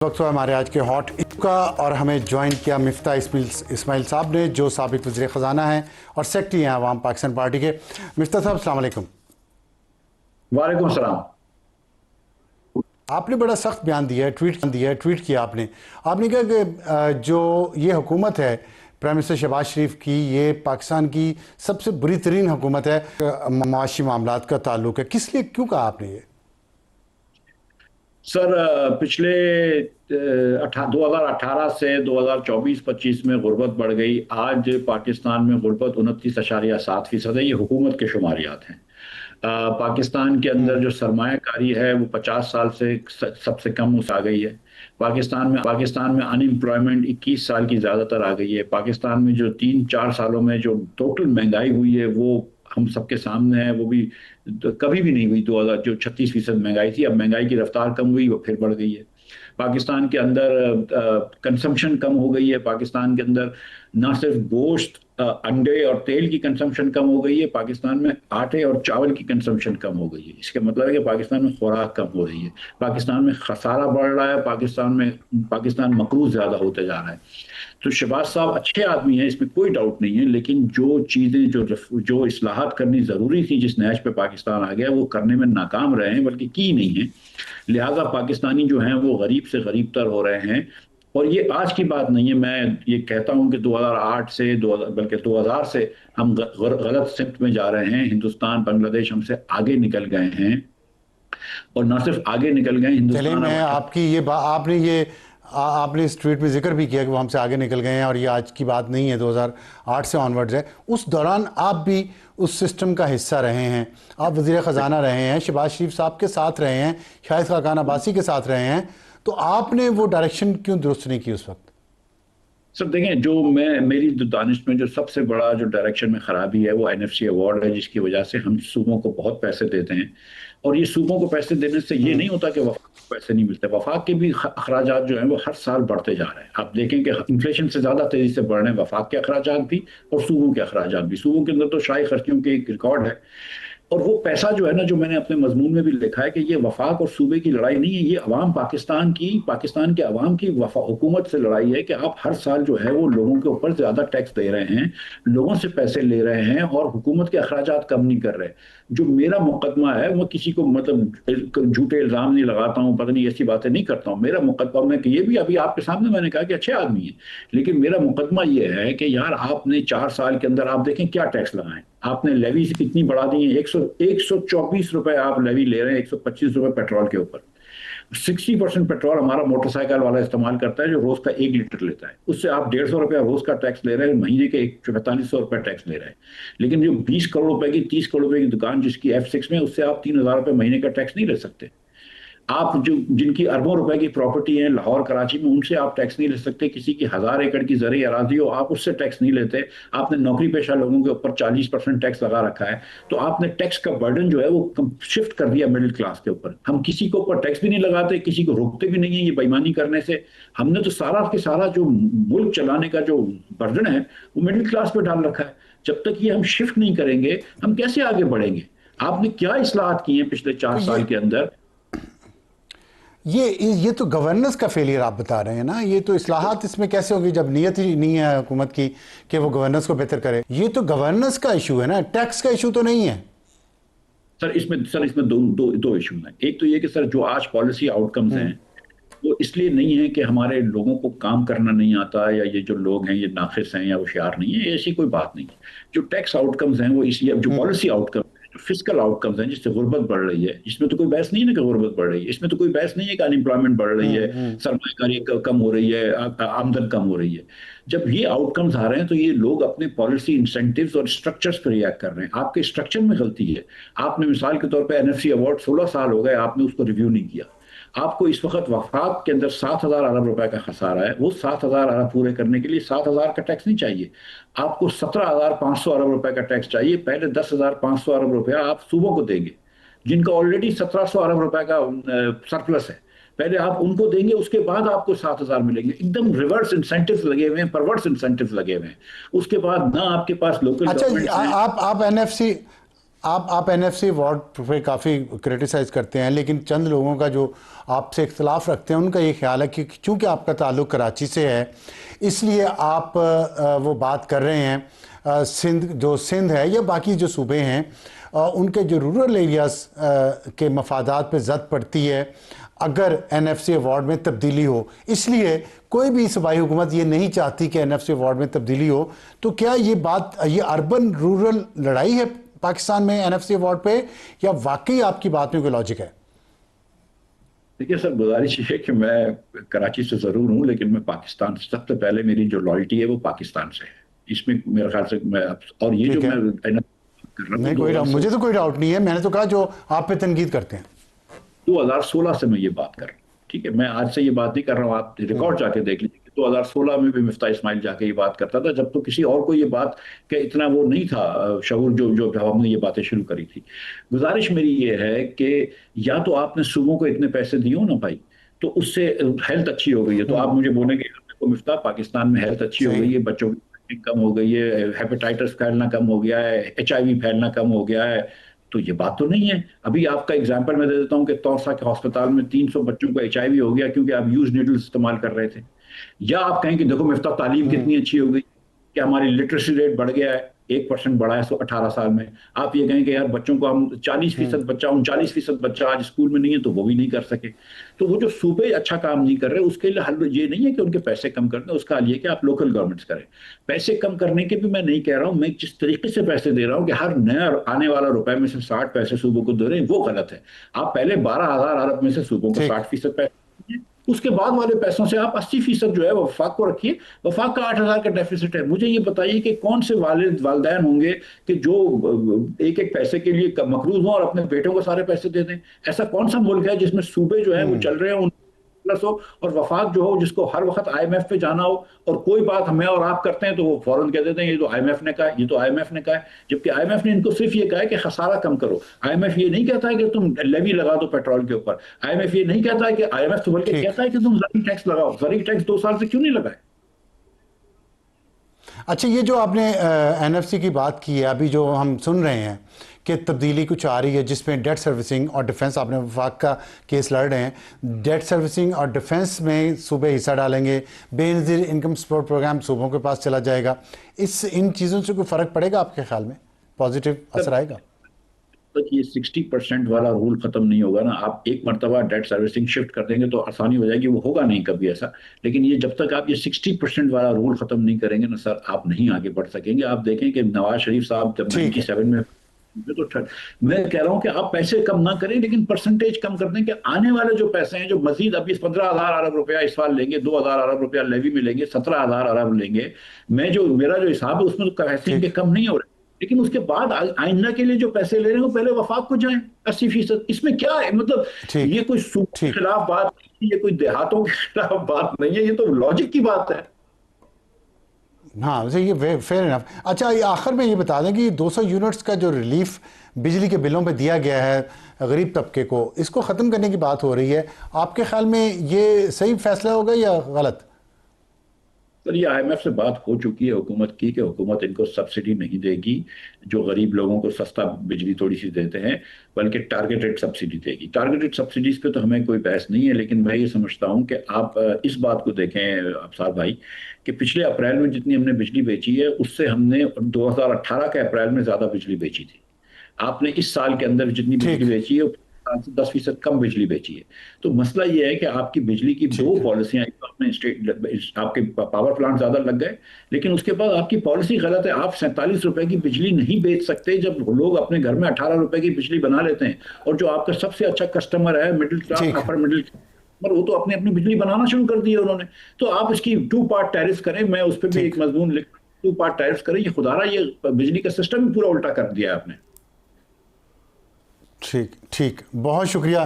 वक्त हुआ हमारे आज के हॉट का और हमें ज्वाइन किया मिफ्ता इस्माइल साहब ने, जो साबिक वज़ीर ख़जाना हैं और सेक्रेटरी हैं अवाम पाकिस्तान पार्टी के। मिफ्ता साहब अस्सलाम वालेकुम। वालेकुम सलाम। आपने बड़ा सख्त बयान दिया है, ट्वीट किया आपने कहा कि जो ये हुकूमत है प्राइम मिनिस्टर शहबाज शरीफ की, ये पाकिस्तान की सबसे बुरी तरीन हुकूमत है, माशी मामलात का ताल्लुक है। किस लिए, क्यों कहा आपने ये? सर, पिछले 2018 से 2024-25 में गुर्बत बढ़ गई। आज पाकिस्तान में गुर्बत 29.7% है। ये हुकूमत के शुमारियात हैं। पाकिस्तान के अंदर जो सरमायाकारी है वो 50 साल से सबसे कम आ गई है। पाकिस्तान में अनएम्प्लॉयमेंट 21 साल की ज़्यादातर आ गई है। पाकिस्तान में जो 3-4 सालों में जो टोटल महंगाई हुई है वो हम सबके सामने है। वो भी कभी भी नहीं हुई। 2000 जो 36% महंगाई थी, अब महंगाई की रफ्तार कम हुई, वो फिर बढ़ गई है। पाकिस्तान के अंदर कंजम्पशन कम हो गई है। पाकिस्तान के अंदर ना सिर्फ गोश्त, अंडे और तेल की कंजम्पशन कम हो गई है, पाकिस्तान में आटे और चावल की कंजम्पशन कम हो गई है। इसका मतलब है कि पाकिस्तान में खुराक कम हो रही है, पाकिस्तान में खसारा बढ़ रहा है, पाकिस्तान मकरूज ज़्यादा होते जा रहा है। तो शहबाज साहब अच्छे आदमी हैं, इसमें कोई डाउट नहीं है, लेकिन जो चीज़ें जो इस्लाहात करनी ज़रूरी थी, जिस नहज पे पाकिस्तान आ गया, वो करने में नाकाम रहे हैं, बल्कि की नहीं है। लिहाजा पाकिस्तानी जो हैं वो गरीब से गरीब तर हो रहे हैं। और ये आज की बात नहीं है। मैं ये कहता हूं कि 2008 से बल्कि 2000 से हम गलत सिमत में जा रहे हैं। हिंदुस्तान, बांग्लादेश हमसे आगे निकल गए हैं, और ना सिर्फ आगे निकल गए, चलिए, हिंदुस्तान मैं अब आपकी ये आपने इस ट्वीट में जिक्र भी किया कि वो हमसे आगे निकल गए हैं, और ये आज की बात नहीं है, 2008 से ऑनवर्ड्स है। उस दौरान आप भी उस सिस्टम का हिस्सा रहे हैं, आप वज़ीर ख़जाना रहे हैं, शहबाज शरीफ साहब के साथ रहे हैं, शाहिद खाकान अब्बासी के साथ रहे हैं, तो आपने वो डायरेक्शन क्यों दुरुस्त नहीं की उस वक्त? सर देखें, मेरी दानिश में जो सबसे बड़ा जो डायरेक्शन में खराबी है वो एनएफसी अवार्ड है, जिसकी वजह से हम सूबों को बहुत पैसे देते हैं। और ये सूबों को पैसे देने से ये नहीं होता कि वफाक को पैसे नहीं मिलते। वफाक के भी अखराजात जो हैं वो हर साल बढ़ते जा रहे हैं। आप देखें कि इन्फ्लेशन से ज्यादा तेजी से बढ़ रहे हैं वफाक के अखराजात भी और सूबों के अखराजात भी। सूबों के अंदर तो शाही खर्चियों के एक रिकॉर्ड है। और वो पैसा जो है ना, जो मैंने अपने मजमून में भी लिखा है कि ये वफाक और सूबे की लड़ाई नहीं है, ये अवाम पाकिस्तान के अवाम की हुकूमत से लड़ाई है कि आप हर साल जो है वो लोगों के ऊपर ज्यादा टैक्स दे रहे हैं, लोगों से पैसे ले रहे हैं और हुकूमत के अखराजात कम नहीं कर रहे। जो मेरा मुकदमा है, वो किसी को मतलब झूठे इल्जाम नहीं लगाता हूँ, पता नहीं ऐसी बातें नहीं करता हूँ। मेरा मुकदमा, मैं ये भी अभी आपके सामने मैंने कहा कि अच्छे आदमी है, लेकिन मेरा मुकदमा ये है कि यार आपने 4 साल के अंदर आप देखें क्या टैक्स लगाए। आपने लेवी से कितनी बढ़ा दी है। 124 रुपए आप लेवी ले रहे हैं, 125 रुपए पेट्रोल के ऊपर। 60% पेट्रोल हमारा मोटरसाइकिल वाला इस्तेमाल करता है, जो रोज का 1 लीटर लेता है। उससे आप 150 रुपया रोज का टैक्स ले रहे हैं, महीने के 4500 रुपये टैक्स ले रहे हैं। लेकिन जो 20 करोड़ रुपए की, 30 करोड़ रुपए की दुकान जिसकी F6 में, उससे आप 3000 रुपये महीने का टैक्स नहीं ले सकते। आप जो जिनकी अरबों रुपए की प्रॉपर्टी है लाहौर कराची में, उनसे आप टैक्स नहीं ले सकते। किसी की 1000 एकड़ की ज़रई अराजी हो, आप उससे टैक्स नहीं लेते। आपने नौकरी पेशा लोगों के ऊपर 40% टैक्स लगा रखा है। तो आपने टैक्स का बर्डन जो है वो शिफ्ट कर दिया मिडिल क्लास के ऊपर। हम किसी के ऊपर टैक्स भी नहीं लगाते, किसी को रोकते भी नहीं है ये बेईमानी करने से। हमने तो सारा के सारा जो मुल्क चलाने का जो बर्डन है वो मिडिल क्लास पे डाल रखा है। जब तक ये हम शिफ्ट नहीं करेंगे, हम कैसे आगे बढ़ेंगे? आपने क्या इस्लाहात की हैं पिछले 4 साल के अंदर? ये तो गवर्नेंस का फेलियर आप बता रहे हैं ना। ये तो इस्लाहात इसमें कैसे होगी जब नीयत ही नहीं है हुकूमत की कि वो गवर्नेंस को बेहतर करे? ये तो गवर्नेंस का इशू है ना, टैक्स का इशू तो नहीं है। सर इसमें दो इशू हैं। एक तो ये कि सर जो आज पॉलिसी आउटकम्स हैं वो इसलिए नहीं है कि हमारे लोगों को काम करना नहीं आता, या ये जो लोग हैं ये नाखिस हैं या होशियार नहीं है, ऐसी कोई बात नहीं है। जो टैक्स आउटकम्स हैं वो इसलिए, जो पॉलिसी आउटकम्स हैं, जो फिजिकल आउटकम्स हैं, जिससे गुर्बत बढ़ रही है, इसमें तो कोई बहस नहीं है ना कि गुर्बत बढ़ रही है। इसमें तो कोई बहस नहीं है कि अनएम्प्लॉयमेंट बढ़ रही है, सरमायाकारी कम हो रही है, आमदन कम हो रही है। जब ये आउटकम्स आ रहे हैं तो ये लोग अपने पॉलिसी इंसेंटिव्स और स्ट्रक्चर्स पर रिएक्ट कर रहे हैं। आपके स्ट्रक्चर में गलती है। आपने मिसाल के तौर पर एनएफसी अवार्ड 16 साल हो गए, आपने उसको रिव्यू नहीं किया। आपको इस वक्त वफाक के अंदर 7000 अरब रुपए का खसारा है। वो 7000 अरब पूरे करने के लिए 7000 का टैक्स नहीं चाहिए, आपको 17500 अरब रुपए का टैक्स चाहिए। पहले 10500 अरब रुपया आप सूबों को देंगे, जिनका ऑलरेडी 1700 अरब रुपए का सरप्लस है। पहले आप उनको देंगे, उसके बाद आपको 7000 मिलेंगे। एकदम रिवर्स इंसेंटिव लगे हुए हैं, परवर्स इंसेंटिव लगे हुए हैं। उसके बाद ना आपके पास लोकल अच्छा, गवर्नमेंट्स हैं। आप एनएफसी आप एनएफसी अवार्ड पे काफ़ी क्रिटिसाइज़ करते हैं, लेकिन चंद लोगों का जो आपसे इख्तलाफ रखते हैं उनका ये ख्याल है कि चूँकि आपका ताल्लुक़ कराची से है, इसलिए आप वो बात कर रहे हैं सिंध है या बाकी जो सूबे हैं उनके जो रूरल एरियाज़ के मफादात पे ज़द पड़ती है अगर एनएफसी अवार्ड में तब्दीली हो, इसलिए कोई भी सूबाई हुकूमत ये नहीं चाहती कि एनएफसी अवार्ड में तब्दीली हो। तो क्या ये अर्बन रूरल लड़ाई है पाकिस्तान में एनएफसी अवार्ड पे, या वाकई आपकी बात में कोई लॉजिक है? देखिए सर, गुजारिश है कि मैं कराची से ज़रूर हूँ, लेकिन मैं पाकिस्तान से सबसे पहले मेरी जो लॉयल्टी है वो पाकिस्तान से है। इसमें मेरे ख्याल से मैं और ये जो मैं कर रहा नहीं, कोई मुझे तो कोई डाउट नहीं है, मैंने तो कहा जो आप पे तनकीद करते हैं। 2016 से मैं ये बात कर रहा हूँ, ठीक है, मैं आज से ये बात नहीं कर रहा हूँ, आप रिकॉर्ड जाके देख लीजिए। 2016 में भी मिफ्ता इस्माइल जाके ये बात करता था, जब तो किसी और को ये बात के इतना वो नहीं था शऊर जो जो जब हमने ये बातें शुरू करी थी। गुजारिश मेरी ये है कि या तो आपने सूबों को इतने पैसे दिए हो ना भाई, तो उससे हेल्थ अच्छी हो गई है, तो आप मुझे बोलेंगे मिफ्ता पाकिस्तान में हेल्थ अच्छी हो गई है, बच्चों की कम हो गई है, हेपेटाइटिस फैलना कम हो गया है, HIV फैलना कम हो गया है, तो ये बात तो नहीं है। अभी आपका एग्जांपल मैं दे देता हूँ कि तौसा के अस्पताल में 300 बच्चों को HIV हो गया क्योंकि आप यूज नीडल्स इस्तेमाल कर रहे थे। या आप कहें कि देखो मिफ्ता तालीम कितनी अच्छी हो गई, कि हमारी लिटरेसी रेट बढ़ गया है, 1% बढ़ा है 18 साल में। आप ये कहें कि यार बच्चों को हम 40% बच्चा 39% बच्चा आज स्कूल में नहीं है, तो वो भी नहीं कर सके। तो वो जो सूबे अच्छा काम नहीं कर रहे, उसके लिए हल ये नहीं है कि उनके पैसे कम कर दें, उसका हल ये कि आप लोकल गवर्नमेंट्स करें। पैसे कम करने के भी मैं नहीं कह रहा हूं, मैं जिस तरीके से पैसे दे रहा हूं कि हर नया आने वाला रुपए में से 60 पैसे सूबों को दे रहे हैं, वो गलत है। आप पहले 12,000 अरब में से सूबों को 60% पैसे, उसके बाद वाले पैसों से आप 80% जो है वफाक को रखिए। वफाक का 8,000 का डेफिसिट है। मुझे ये बताइए कि कौन से वालिदैन होंगे कि जो एक एक पैसे के लिए मकरूज हों और अपने बेटों को सारे पैसे दे दें? ऐसा कौन सा मुल्क है जिसमें सूबे जो है वो चल रहे हैं प्लस हो, और वफाक जो हो जिसको हर वक्त IMF पे जाना हो, और कोई बात हमें और आप करते हैं तो वो फौरन कह देते हैं ये तो IMF ने कहा है, ये तो IMF ने कहा है, जबकि IMF ने इनको सिर्फ ये कहा है कि खसारा कम करो। IMF ये नहीं कहता है कि तुम लेवी लगा दो पेट्रोल के ऊपर। IMF ये नहीं कहता है कि IMF तो बल्कि कहता है कि तुम जरी टैक्स लगाओ। जरी टैक्स 2 साल से क्यों नहीं लगाए? अच्छा, ये जो आपने NFC की बात की है, अभी जो हम सुन रहे हैं कि तब्दीली कुछ आ रही है जिसमें डेट सर्विसिंग और डिफेंस, आपने वफाक का केस लड़ रहे हैं, डेट सर्विसिंग और डिफेंस में सूबे हिस्सा डालेंगे, बेनज़ीर इनकम सपोर्ट प्रोग्राम सूबों के पास चला जाएगा, इन चीज़ों से कोई फ़र्क पड़ेगा आपके ख्याल में? पॉजिटिव असर आएगा? तक ये 60% वाला रूल खत्म नहीं होगा ना, आप एक मरतबा डेट सर्विसिंग शिफ्ट कर देंगे तो आसानी हो जाएगी, वो होगा नहीं कभी ऐसा। लेकिन ये जब तक आप ये 60% वाला रूल खत्म नहीं करेंगे ना सर, आप नहीं आगे बढ़ सकेंगे। आप देखें कि नवाज शरीफ साहब जब 97 में, तो मैं कह रहा हूं कि आप पैसे कम ना करें लेकिन परसेंटेज कम कर दें, कि आने वाले जो पैसे हैं जो मजीद अभी 15,000 अरब रुपया इस साल लेंगे, 2,000 अरब रुपया लेवी में लेंगे, 17,000 अरब लेंगे, मेरा जो हिसाब है उसमें तो पैसे इनके कम नहीं हो रहे, लेकिन उसके बाद आइंदा के लिए जो पैसे ले रहे हैं वो पहले वफाक को जाएं 80%। इसमें क्या है, मतलब ये कोई सूबों के खिलाफ बात नहीं, ये कोई देहातों के खिलाफ बात नहीं है, ये तो लॉजिक की बात है। हाँ, वैसे ये फेयर इनफ। अच्छा, ये आखिर में ये बता दें कि 200 यूनिट्स का जो रिलीफ बिजली के बिलों पे दिया गया है गरीब तबके को, इसको ख़त्म करने की बात हो रही है, आपके ख्याल में ये सही फैसला होगा या गलत? सर, ये IMF से बात हो चुकी है हुकूमत की कि हुकूमत इनको सब्सिडी नहीं देगी जो गरीब लोगों को सस्ता बिजली थोड़ी सी देते हैं, बल्कि टारगेटेड सब्सिडी देगी। टारगेटेड सब्सिडीज पे तो हमें कोई बहस नहीं है, लेकिन मैं ये समझता हूँ कि आप इस बात को देखें अफसार भाई कि पिछले अप्रैल में जितनी हमने बिजली बेची है उससे हमने 2018 के अप्रैल में ज़्यादा बिजली बेची थी। आपने इस साल के अंदर जितनी बिजली बेची है 10% कम बिजली बेची है। तो मसला ये है कि आपकी बिजली की दो पॉलिसियां, आपके पावर प्लांट ज्यादा लग गए, लेकिन उसके बाद आपकी पॉलिसी गलत है। आप 47 रुपए की बिजली नहीं बेच सकते जब लोग अपने घर में 18 रुपए की बिजली बना लेते हैं, और जो आपका सबसे अच्छा कस्टमर है middle class, upper middle class, वो तो अपनी बिजली बनाना शुरू कर दी है उन्होंने। तो आप इसकी 2 पार्ट टैरिफ करें, मैं उस पर भी एक मजमून लिख, 2 पार्ट टैरिफ करें। ये खुदारा ये बिजली का सिस्टम ही पूरा उल्टा कर दिया है आपने। ठीक, बहुत शुक्रिया।